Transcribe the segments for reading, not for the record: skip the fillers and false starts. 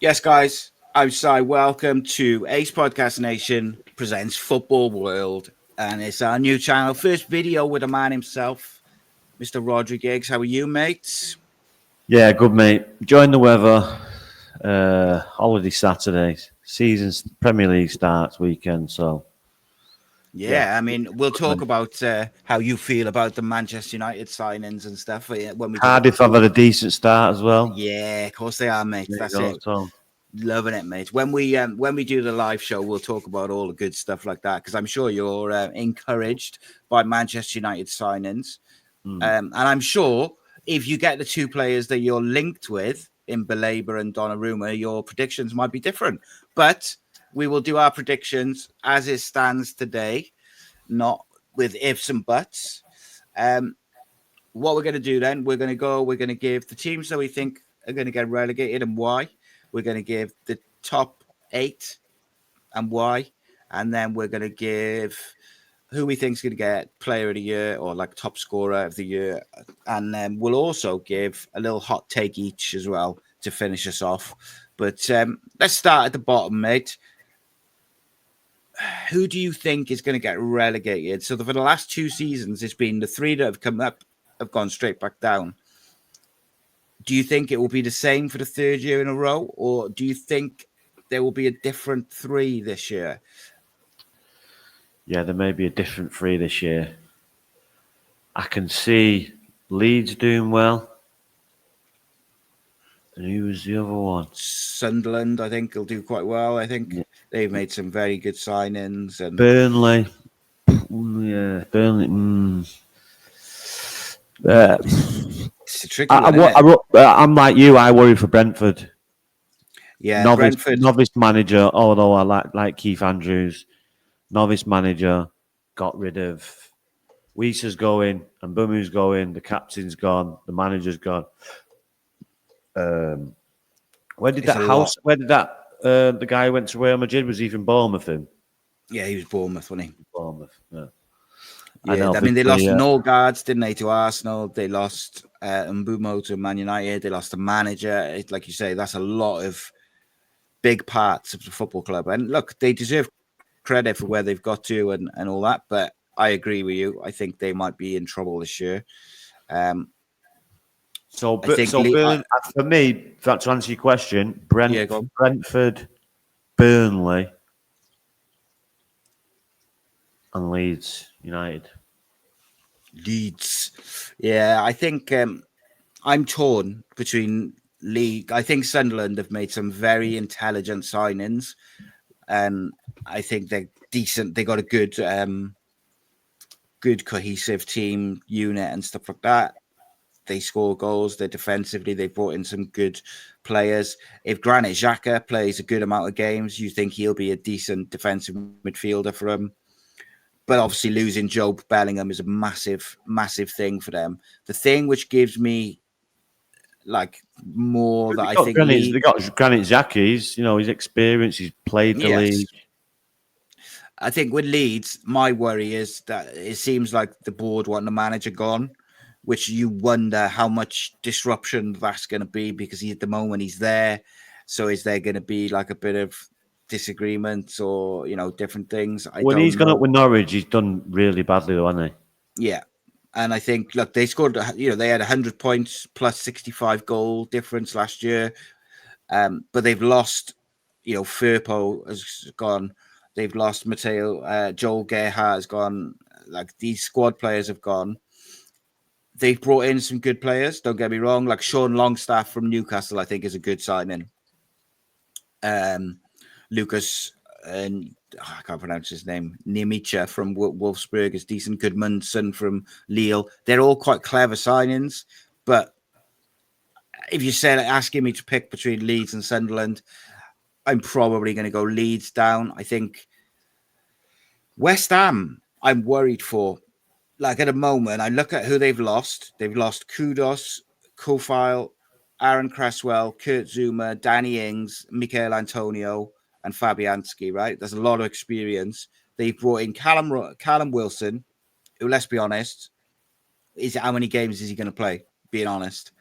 Yes, guys, I'm Si. Welcome to Ace Podcast Nation presents Football World, and it's our new channel. First video with the man himself, Mr. Rhodri Giggs. How are you, mates? Yeah, good mate. Enjoying the weather. Holiday Saturdays. Season's Premier League starts weekend, so Yeah, I mean, we'll talk about how you feel about the Manchester United signings and stuff when we do the Cardiff have had a decent start as well. Yeah, of course they are, mate. There you That's go, it. so. Loving it, mate. When we do the live show, we'll talk about all the good stuff like that because I'm sure you're encouraged by Manchester United signings, and I'm sure if you get the two players that you're linked with in Baleba and Donnarumma, your predictions might be different. But we will do our predictions as it stands today, not with ifs and buts. What we're going to do then, we're going to give the teams that we think are going to get relegated and why. We're going to give the top 8 and why. And then we're going to give who we think is going to get player of the year or like top scorer of the year. And then we'll also give a little hot take each as well to finish us off. But let's start at the bottom, mate. Who do you think is going to get relegated? So for the last 2 seasons, it's been the 3 that have come up have gone straight back down. Do you think it will be the same for the 3rd year in a row, or do you think there will be a different 3 this year? Yeah, there may be a different 3 this year. I can see Leeds doing well. And who was the other one? Sunderland, I think, will do quite well. I think they've made some very good signings. And Burnley. Yeah, Burnley. It's a tricky one. I'm like you. I worry for Brentford. Yeah, Brentford. Novice manager, although I like Keith Andrews. Novice manager got rid of Wieser's going and Bumu's going. The captain's gone. The manager's gone. Where did the guy who went to Real Madrid? Was he from Bournemouth? Yeah, he was Bournemouth, wasn't he? Bournemouth. Yeah. I mean, they lost Norgard, didn't they, to Arsenal? They lost Mbumo to Man United. They lost the manager. Like you say, that's a lot of big parts of the football club. And look, they deserve credit for where they've got to and all that. But I agree with you. I think they might be in trouble this year. For me, to answer your question, Brentford, Burnley, and Leeds United. Leeds. Yeah, I think I'm torn between league. I think Sunderland have made some very intelligent signings, and I think they're decent. They got a good cohesive team unit and stuff like that. They score goals. They're defensively. They brought in some good players. If Granit Xhaka plays a good amount of games, you think he'll be a decent defensive midfielder for them. But obviously losing Joe Bellingham is a massive, massive thing for them. The thing which gives me like more that I think they got Granit Xhaka. His experience. He's played the league. I think with Leeds, my worry is that it seems like the board want the manager gone, which you wonder how much disruption that's going to be because at the moment he's there. So is there going to be like a bit of disagreements or different things? When he's gone up with Norwich, he's done really badly, though, hasn't he? Yeah, and I think they scored. They had 100 points plus 65 goal difference last year, but they've lost. Firpo has gone. They've lost Matteo. Joel Gerhardt has gone. Like these squad players have gone. They've brought in some good players. Don't get me wrong. Like Sean Longstaff from Newcastle, I think is a good signing. Lucas and I can't pronounce his name. Niemicha from Wolfsburg is decent. Goodmanson from Lille. They're all quite clever signings. But if you said asking me to pick between Leeds and Sunderland, I'm probably going to go Leeds down. I think West Ham, I'm worried for. Like at the moment, I look at who they've lost. They've lost Kudus, Kofile, Aaron Cresswell, Kurt Zuma, Danny Ings, Michael Antonio, and Fabianski, right? There's a lot of experience. They've brought in Callum Wilson, who, let's be honest, how many games is he going to play? Being honest.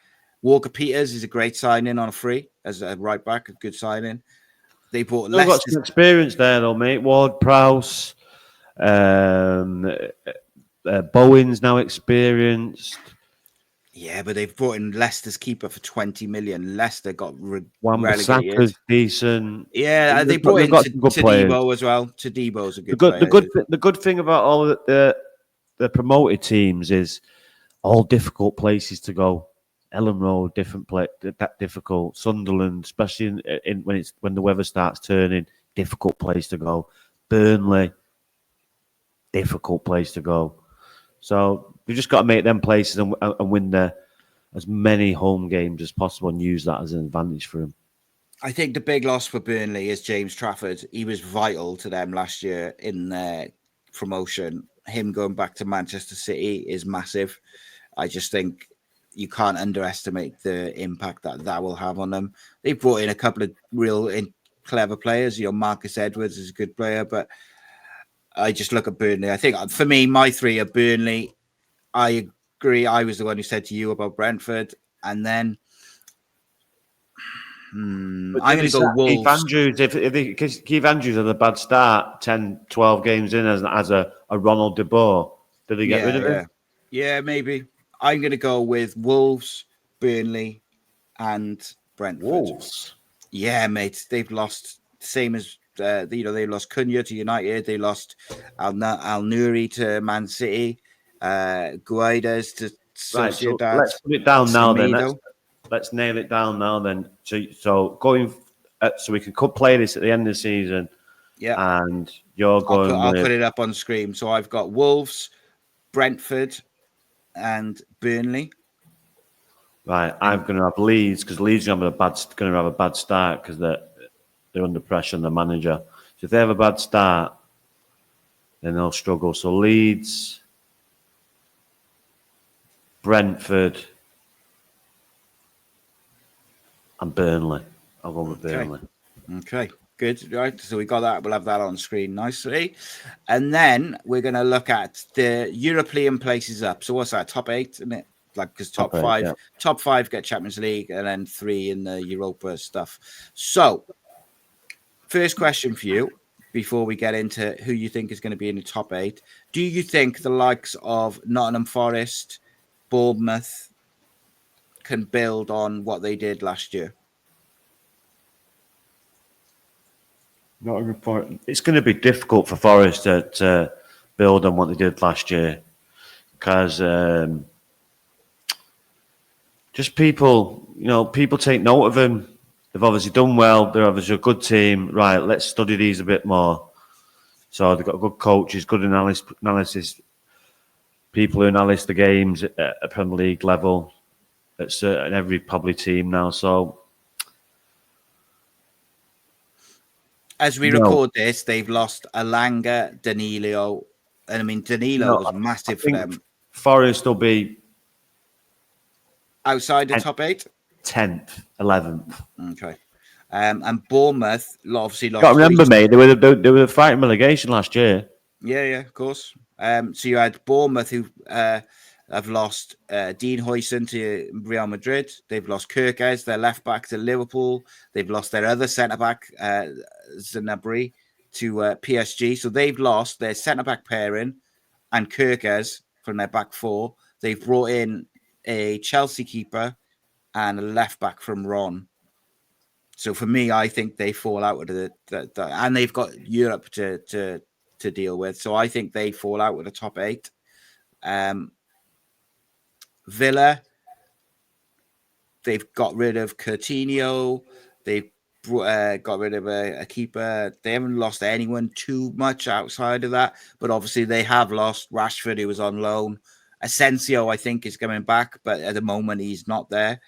Walker Peters is a great signing on a free as a right back, a good signing. They bought Still got Leicester. some experience there, though, mate. Ward Prowse, Bowen's now experienced. Yeah, but they've brought in Leicester's keeper for 20 million. Leicester got relegated. Wan-Bissaka's decent. Yeah, they brought They've in got some good players. Todibo as well. Todibo's a The good good, the player. good, the good thing about all the promoted teams is all difficult places to go. Ellen Road, different place, that difficult. Sunderland, especially when the weather starts turning, difficult place to go. Burnley, difficult place to go. So we just got to make them places and win as many home games as possible and use that as an advantage for them. I think the big loss for Burnley is James Trafford. He was vital to them last year in their promotion. Him going back to Manchester City is massive. I just think you can't underestimate the impact that will have on them. They've brought in a couple of real clever players. Marcus Edwards is a good player, but I just look at Burnley. I think for me, my three are Burnley. I agree. I was the one who said to you about Brentford, and then I'm going to go Wolves. Keith Andrews, if Keith Andrews had a bad start, 10, 12 games in as a Ronald De Boer, did they get rid of him? Yeah, maybe. I'm going to go with Wolves, Burnley, and Brentford. Wolves? Yeah, mate. They've lost, same as, they lost Cunha to United. They lost Al-Nouri to Man City. Guaidas to Sociedad. Right, so let's put it down now then. Let's nail it down now then. So going, so we can play this at the end of the season. Yeah. And you're going I'll put it up on screen. So I've got Wolves, Brentford, and Burnley. Right, I'm going to have Leeds because Leeds are going to have a bad start because they're under pressure on the manager. So if they have a bad start, then they'll struggle. So Leeds, Brentford, and Burnley. I'll go with Burnley. Okay, good. Right, so we got that. We'll have that on screen nicely. And then we're going to look at the European places up. So what's that? Top 8, isn't it? Because top five get Champions League, and then 3 in the Europa stuff. So, first question for you before we get into who you think is going to be in the top 8. Do you think the likes of Nottingham Forest, Bournemouth can build on what they did last year? It's going to be difficult for Forest to build on what they did last year because just people take note of them. They've obviously done well. They're obviously a good team. Right, let's study these a bit more. So they've got good coaches, good analysis, people who analyse the games at a Premier League level. At every probably team now. So as we record this, they've lost Alanga, Danilo, and I mean Danilo was massive for them. Forest will be outside the top 8, 10th, 11th. Okay, and Bournemouth obviously lost. Got to remember, mate, they were fighting relegation last year. Yeah, of course. So you had Bournemouth who have lost Dean Huijsen to Real Madrid. They've lost Kirkes, their left back, to Liverpool. They've lost their other centre back, Gnabry, to PSG. So they've lost their centre back pairing and Kirkes from their back 4. They've brought in a Chelsea keeper and a left back from Ron. So for me, I think they fall out with and they've got Europe to deal with. So I think they fall out with the top 8. Villa, they've got rid of Coutinho. They've got rid of a keeper. They haven't lost anyone too much outside of that, but obviously they have lost Rashford, who was on loan. Asensio, I think, is coming back, but at the moment he's not there.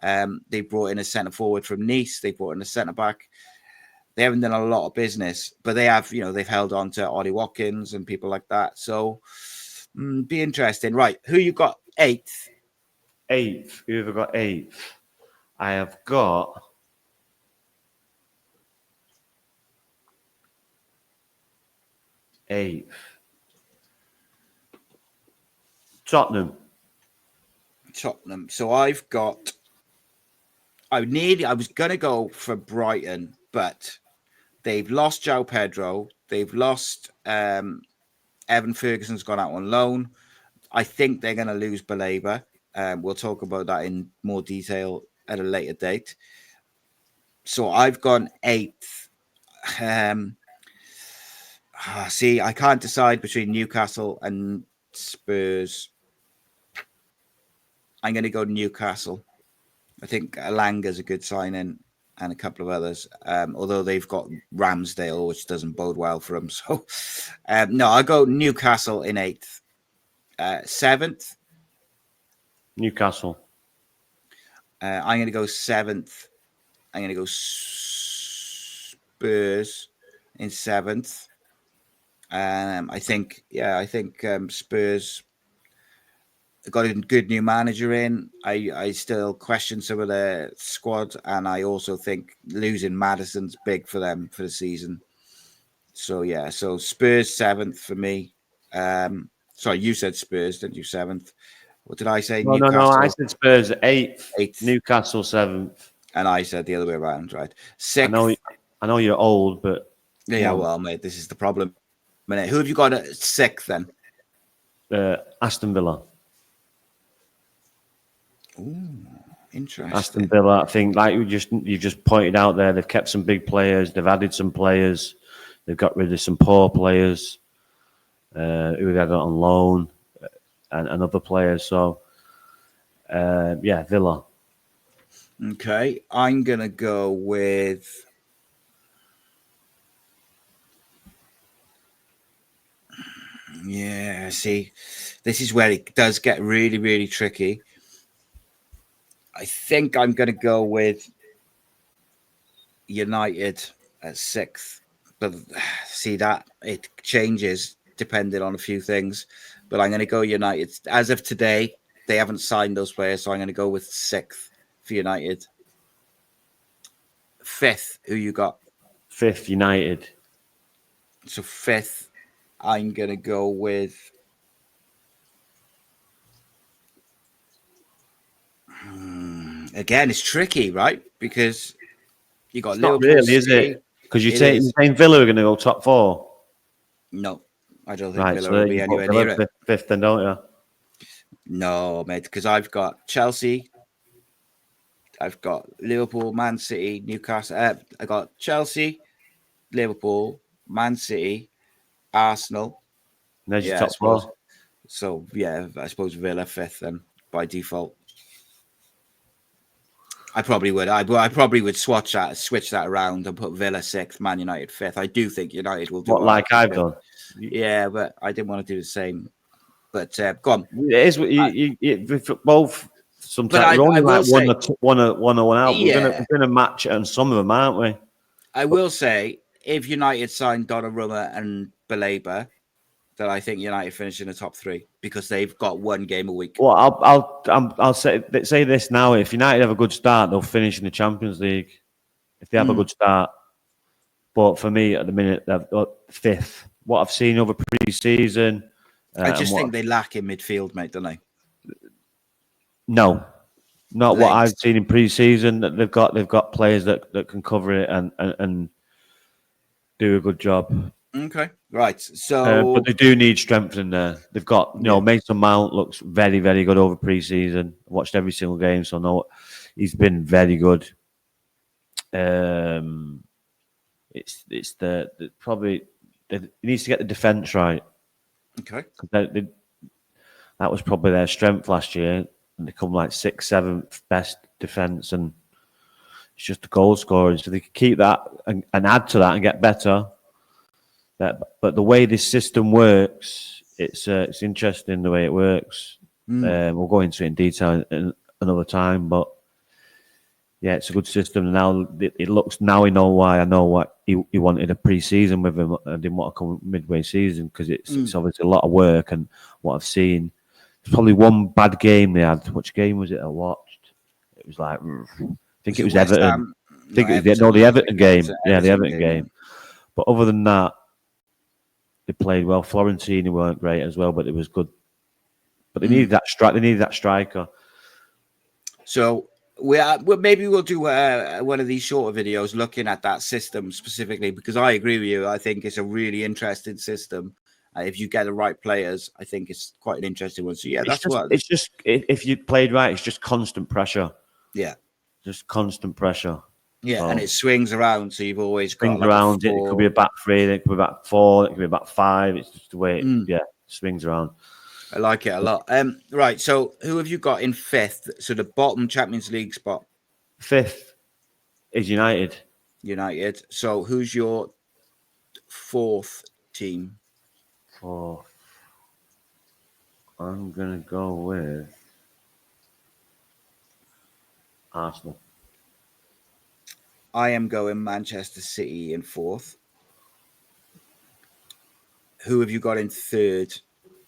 They brought in a centre forward from Nice. They brought in a centre back. They haven't done a lot of business, but they have, they've held on to Ollie Watkins and people like that. So be interesting. Right. Who you got 8th? 8th. Who have I got 8th? I have got eighth. Tottenham. So I've got I was gonna go for Brighton, but they've lost João Pedro. They've lost Evan Ferguson's gone out on loan. I think they're going to lose Baleba. We'll talk about that in more detail at a later date. So I've gone 8th. See, I can't decide between Newcastle and Spurs. I'm going to go Newcastle. I think Alanga's a good signing and a couple of others, although they've got Ramsdale, which doesn't bode well for them. So, no, I'll go Newcastle in 8th. 7th, Newcastle. I'm going to go 7th. I'm going to go Spurs in 7th. I think Spurs got a good new manager in. I still question some of their squad, and I also think losing Maddison's big for them for the season. So yeah, so Spurs 7th for me. Sorry, you said Spurs, didn't you? 7th. What did I say? No, Newcastle. no. I said Spurs 8th. 8th. Newcastle 7th. And I said the other way around, right? 6th. I know you're old, but yeah, well, mate, this is the problem. Who have you got at 6th then? Aston Villa. Ooh, interesting. Aston Villa, I think, like you just pointed out there, they've kept some big players, they've added some players, they've got rid of some poor players who they had on loan, and other players. So, yeah, Villa. Okay, I'm gonna go with. Yeah, see, this is where it does get really, really tricky. I think I'm going to go with United at 6th. But see that it changes depending on a few things. But I'm going to go United. As of today, they haven't signed those players, so I'm going to go with 6th for United. 5th, who you got? 5th, United. So 5th, I'm going to go with... Again, it's tricky, right? Because you got it's Liverpool. Not really, is it? Because you're saying Villa are going to go top 4. No, I don't think Villa will be anywhere Villa near it. 5th, then, don't you? No, mate, because I've got Chelsea, I've got Liverpool, Man City, Newcastle. I got Chelsea, Liverpool, Man City, Arsenal. There's your top 4. So yeah, I suppose Villa 5th then by default. I probably would. I probably would switch that around and put Villa 6th, Man United 5th. I do think United will do what like I've done. Yeah, but I didn't want to do the same. But go on. It is you both. Sometimes we're only like one out. Yeah. We're gonna match it on some of them, aren't we? I will say, if United signed Donnarumma and Baleba, that I think United finish in the top 3 because they've got one game a week. Well, I'll say this now. If United have a good start, they'll finish in the Champions League. If they have a good start, but for me at the minute, they're 5th. What I've seen over pre-season, I just think they lack in midfield, mate, don't they? No, not what I've seen in pre-season. That they've got players that can cover it and do a good job. Okay, right. So, but they do need strength in there. They've got, Mason Mount looks very, very good over pre-season. I watched every single game, so I know he's been very good. It's probably he needs to get the defense right. Okay, that was probably their strength last year, and they come like 6th, 7th best defense, and it's just the goal scoring. So they can keep that and add to that and get better. But the way this system works, it's interesting the way it works. We'll go into it in detail in another time, but yeah, it's a good system. Now it looks. Now we know why. I know what he wanted a pre-season with him. I didn't want to come midway season because it's obviously a lot of work. And what I've seen, there's probably one bad game they had. Which game was it I watched? It was like I think it was Everton. I think it was the Everton game. Yeah, the Everton game. But other than that, they played well. Florentino weren't great as well, but it was good. But they needed that strike. They needed that striker. So maybe we'll do one of these shorter videos looking at that system specifically, because I agree with you. I think it's a really interesting system. If you get the right players, I think it's quite an interesting one. So yeah, it's just if you played right, it's just constant pressure. Yeah, just constant pressure. Yeah, so, and it swings around, so you've always got swings around. It could be a back three, it could be back four, it could be back five. It's just the way it swings around. I like it a lot. Right, so who have you got in fifth? So the bottom Champions League spot. Fifth is United. United. So who's your fourth team? Fourth. I'm gonna go with Arsenal. I am going Manchester City in fourth. Who have you got in third?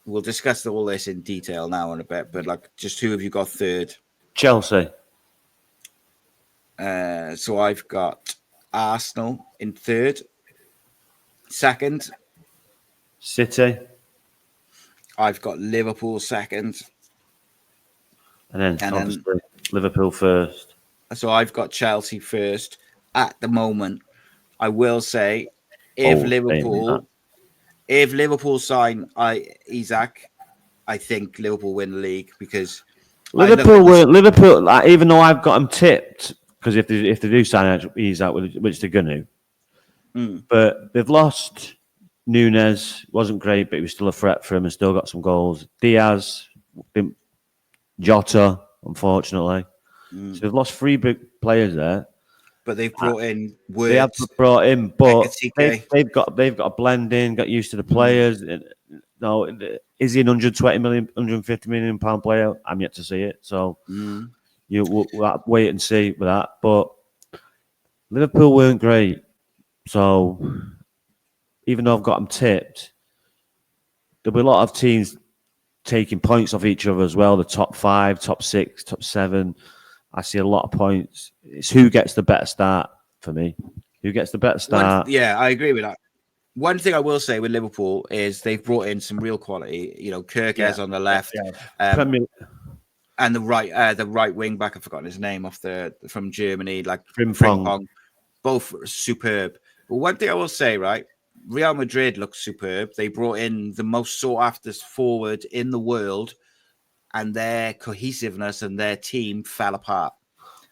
We'll discuss all this in detail now in a bit, but like, just who have you got third? Chelsea. So I've got Arsenal in third. Second, City. I've got Liverpool second. And then obviously Liverpool first. So I've got Chelsea first at the moment. I will say, if Liverpool sign Isaac, I think Liverpool win the league, because Liverpool. Like, even though I've got them tipped, because if they do sign Isaac, which they're going to, but they've lost Nunes. Wasn't great, but he was still a threat for him and still got some goals. Diaz, Jota, unfortunately. So they've lost three big players there. But they've brought in Words. They have brought in, but they've got to blend in, get used to the players. No, is he an 120 million, 150 million pound player? I'm yet to see it. So we'll wait and see with that. But Liverpool weren't great. So even though I've got them tipped, there'll be a lot of teams taking points off each other as well. The top 5, top 6, top 7. I see a lot of points. It's who gets the better start for me. Who gets the better start? I agree with that. One thing I will say with Liverpool is they've brought in some real quality. You know, Kirkes on the left, and the right wing back. I've forgotten his name from Germany, like Frimpong. Both superb. But one thing I will say, right, Real Madrid looks superb. They brought in the most sought after forward in the world, and their cohesiveness and their team fell apart.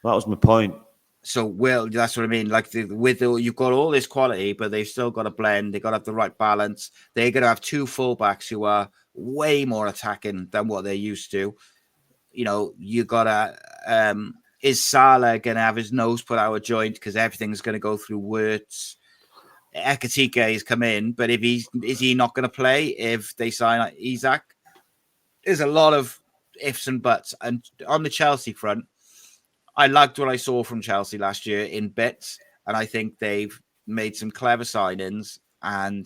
That was my point. So, that's what I mean. Like, you've got all this quality, but they've still got to blend. They've got to have the right balance. They're going to have two fullbacks who are way more attacking than what they're used to. You know, you got to... is Salah going to have his nose put out of joint because everything's going to go through Wirtz? Ekatike has come in, but is he not going to play if they sign Isaac? There's a lot of ifs and buts. And on the Chelsea front, I liked what I saw from Chelsea last year in bits, and I think they've made some clever signings, and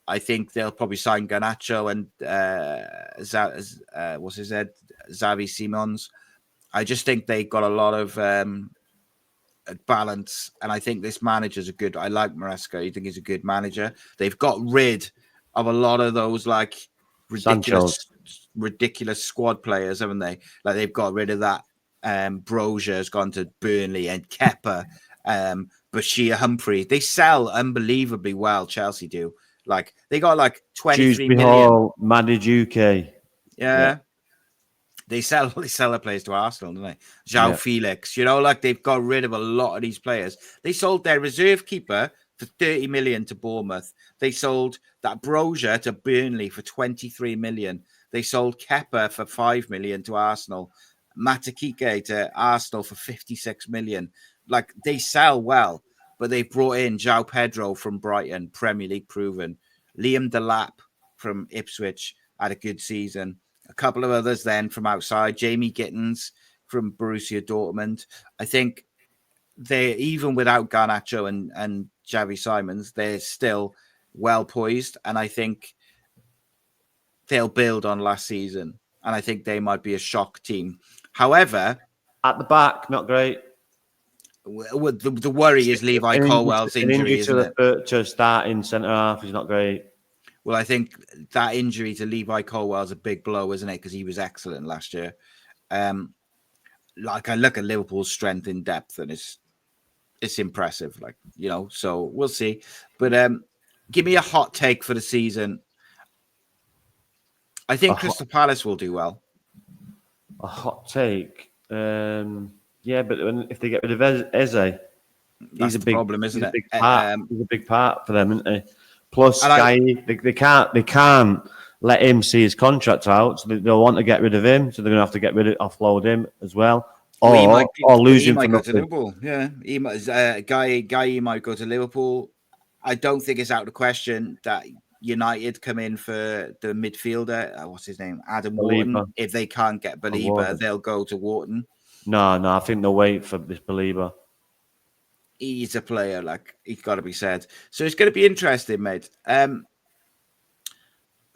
I think they'll probably sign Garnacho and Xavi Simons. I just think they got a lot of balance, and I think this manager's I like Maresca. I think he's a good manager. They've got rid of a lot of those like ridiculous squad players, haven't they? Like, they've got rid of that. Brozier has gone to Burnley, and Kepa, Bashir, Humphrey. They sell unbelievably well. Chelsea do. Like, they got like 23 million. Mandijuke. Yeah. They sell their players to Arsenal, don't they? João Felix, you know, like, they've got rid of a lot of these players. They sold their reserve keeper for 30 million to Bournemouth. They sold that Brozier to Burnley for 23 million. They sold Kepa for 5 million to Arsenal. Matakike to Arsenal for 56 million. Like, they sell well, but they've brought in João Pedro from Brighton, Premier League proven. Liam Delap from Ipswich had a good season. A couple of others then from outside. Jamie Gittins from Borussia Dortmund. I think they, even without Garnacho and Xavi Simons, they're still well poised, and I think they'll build on last season, and I think they might be a shock team. However, at the back, not great. The worry is Levi Colwell's injury, isn't it? To starting centre half is not great. Well, I think that injury to Levi Colwell's a big blow, isn't it? Because he was excellent last year. like I look at Liverpool's strength in depth, and it's impressive. Like, so we'll see. But give me a hot take for the season. I think Crystal Palace will do well. A hot take. Yeah, but if they get rid of Eze, that's the problem, isn't it? He's a big part for them, isn't he? Plus, they can't let him see his contract out, so they'll want to get rid of him. So they're going to have to offload him as well, or lose him for nothing. Liverpool. Yeah, he might, Guy might go to Liverpool. I don't think it's out of the question that United come in for the midfielder. What's his name? Adam Wharton. If they can't get Belieber, they'll go to Wharton. No, I think they'll wait for this Belieber. He's a player, like, he's got to be said. So it's going to be interesting, mate.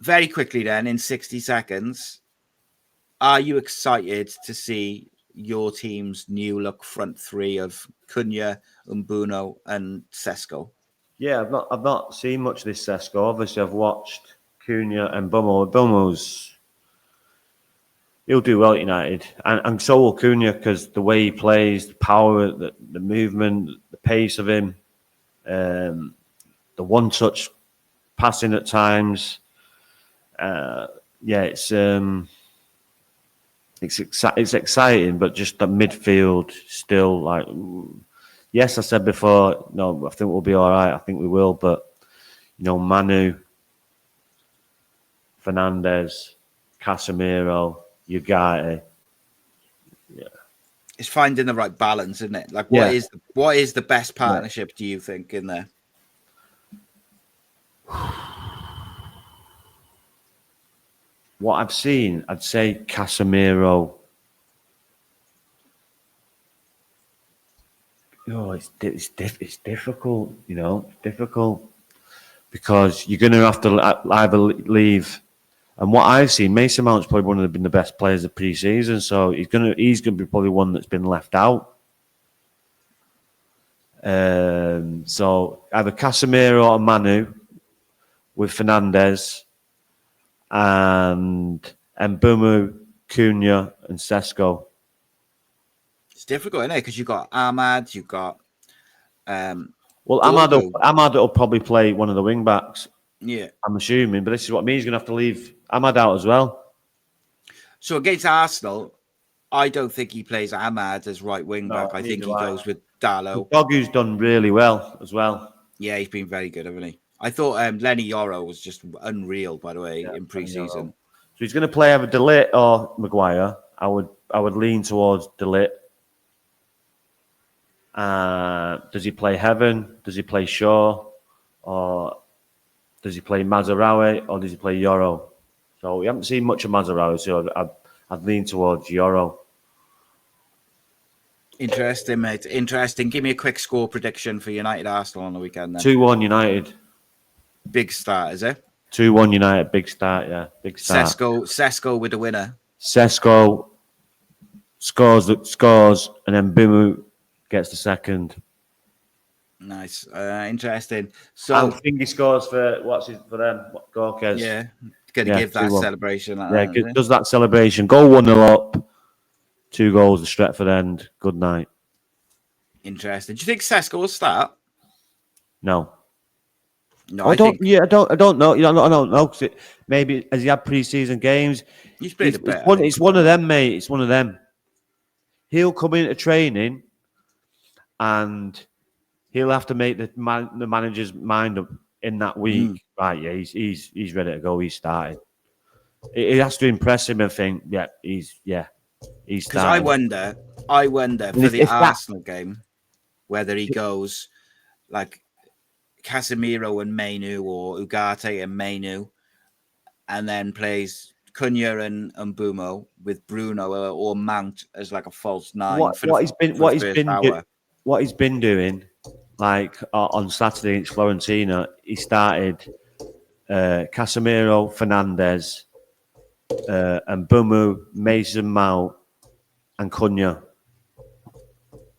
Very quickly then, in 60 seconds, are you excited to see your team's new look front three of Cunha, Mbumo, and Sesko? Yeah, I've not seen much of this Sesko. Obviously, I've watched Cunha and Mbumo's. He'll do well at United, and so will Cunha, because the way he plays, the power, the movement, the pace of him, the one-touch passing at times. It's exciting, but just the midfield still like. Yes, I said before. No, I think we'll be all right. I think we will, but Manu, Fernandes, Casemiro. Ugarte. Yeah, it's finding the right balance, isn't it? Like, what is the best partnership? Do you think in there? What I've seen, I'd say Casemiro. It's difficult, difficult because you're going to have to either leave. And what I've seen, Mason Mount's probably one of the best players of pre-season, so he's gonna be probably one that's been left out. So either Casemiro or Manu with Fernandes and Mbumo, Cunha, and Sesko. It's difficult, isn't it? Because you've got Ahmad, you've got. Ahmad will probably play one of the wing backs. Yeah, I'm assuming, but this is what I mean. He's going to have to leave Ahmad out as well. So against Arsenal, I don't think he plays Ahmad as right wing back. I think he goes with Dalot. Dogu's done really well as well. Yeah, he's been very good, hasn't he? I thought Lenny Yoro was just unreal, by the way, in pre-season. So he's going to play either De Ligt or Maguire. I would lean towards De Ligt. Does he play Heaven? Does he play Shaw? Or does he play Mazraoui? Or does he play Yoro? So we haven't seen much of Mazraoui, so I'd lean towards Yoro. Interesting, mate. Interesting. Give me a quick score prediction for United Arsenal on the weekend then. 2-1 United. Big start, is it? 2-1 United. Big start, yeah. Big start. Sesko with the winner. Sesko scores, and then Mbumo gets the second. Nice. Interesting. So I think he scores for them? Gorkes. Yeah. Going to give that 2-1. celebration. Does that celebration. Go 1-0 up. 2 goals at Stretford End. Good night. Interesting. Do you think Sesko will start? No. No, I don't know. I don't know. Maybe as he had pre-season games, he's played a bit. It's one of them, mate. It's one of them. He'll come into training, and he'll have to make the manager's mind up in that week. Right? Yeah, he's ready to go. He's starting. It has to impress him and think, he's starting. Because I wonder for the Arsenal game whether he goes like Casemiro and Mainu or Ugarte and Mainu, and then plays Cunha and Mbumo with Bruno or Mount as like a false nine. What he's been doing, like on Saturday against Fiorentina, he started Casemiro, Fernandes, Mbumo, Mason Mount, and Cunha.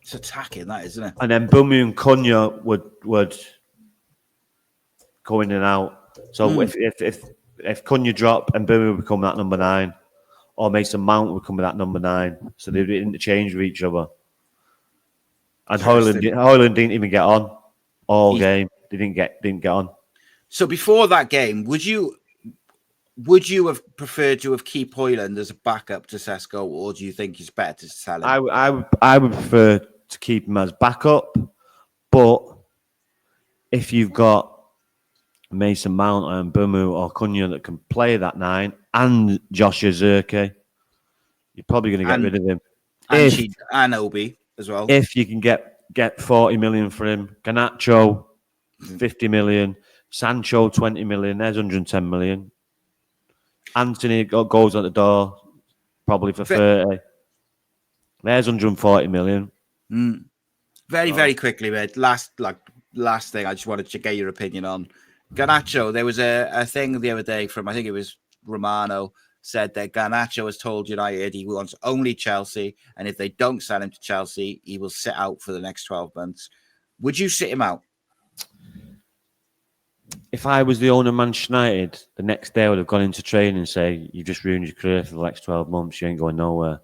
It's attacking, that isn't it? And then Mbumo and Cunha would go in and out. So if Cunha drop and Mbumo become that number 9, or Mason Mount would come with that number 9. So they'd interchange with each other. And Højlund didn't even get on all game. They didn't get on. So before that game, would you have preferred to have keep Højlund as a backup to Sesko, or do you think it's better to sell him? I would prefer to keep him as backup, but if you've got Mason Mount and Bumu or Cunha that can play that 9 and Joshua Zirke, you're probably going to get rid of him. And Obi as well. If you can get 40 million for him, Garnacho 50 million, Sancho 20 million, there's 110 million. Anthony goes at the door probably for 30. There's 140 million. Very, very quickly, mate. Last thing I just wanted to get your opinion on. Garnacho, there was a thing the other day from, I think it was Romano, said that Garnacho has told United he wants only Chelsea, and if they don't sell him to Chelsea, he will sit out for the next 12 months. Would you sit him out? If I was the owner of Manchester United, the next day I would have gone into training and say, you've just ruined your career for the next 12 months. You ain't going nowhere.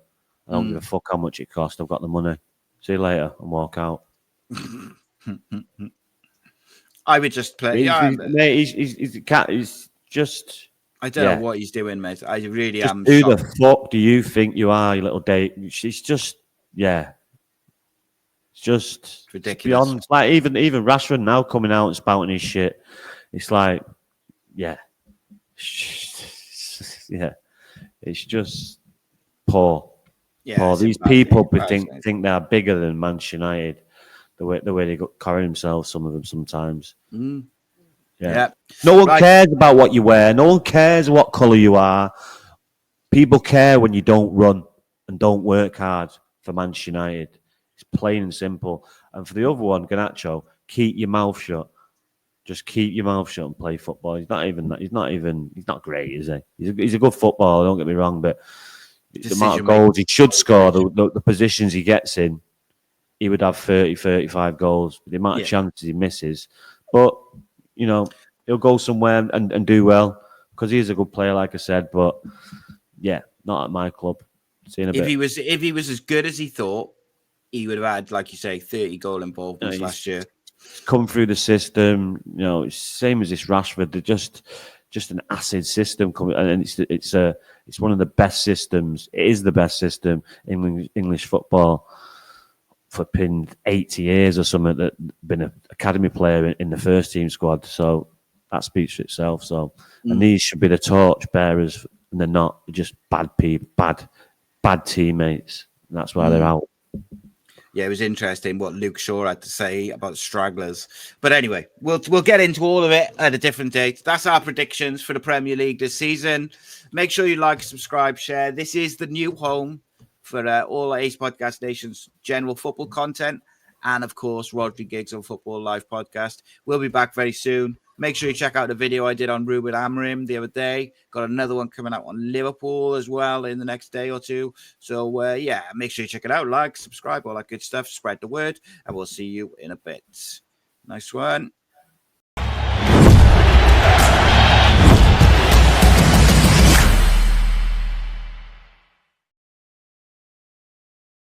I don't give a fuck how much it costs. I've got the money. See you later and walk out. I would just play. He's just... I don't know what he's doing, mate. I really am Who shocked. the fuck do you think you are, you little date? She's just... Yeah. It's just... ridiculous. Beyond, like, even Rashford now coming out and spouting his shit. It's like, yeah. Yeah. It's just poor. Yeah, poor. These people think they're bigger than Manchester United. The way they carry themselves, some of them sometimes. Yeah. No one cares about what you wear. No one cares what colour you are. People care when you don't run and don't work hard for Manchester United. It's plain and simple. And for the other one, Garnacho, keep your mouth shut. Just keep your mouth shut and play football. He's not great, is he? He's a good footballer, don't get me wrong, but the amount of goals he should score, the positions he gets in, he would have 30, 35 goals. The amount of chances he misses. But, you know, he'll go somewhere and do well because he is a good player, like I said. But, yeah, not at my club. If he was as good as he thought, he would have had, like you say, 30 goal involvements last year. Come through the system, you know, same as this Rashford. They're just an acid system coming, and it's one of the best systems. It is the best system in English football for 80 years or something. That been an academy player in the first team squad, so that speaks for itself. So, and these should be the torch bearers, and they're not. They're just bad people, bad teammates. And that's why they're out. Yeah, it was interesting what Luke Shaw had to say about stragglers. But anyway, we'll get into all of it at a different date. That's our predictions for the Premier League this season. Make sure you like, subscribe, share. This is the new home for all Ace Podcast Nation's general football content. And, of course, Rhodri Giggs on Football Live podcast. We'll be back very soon. Make sure you check out the video I did on Ruben Amorim the other day. Got another one coming out on Liverpool as well in the next day or two. So, make sure you check it out. Like, subscribe, all that good stuff. Spread the word. And we'll see you in a bit. Nice one.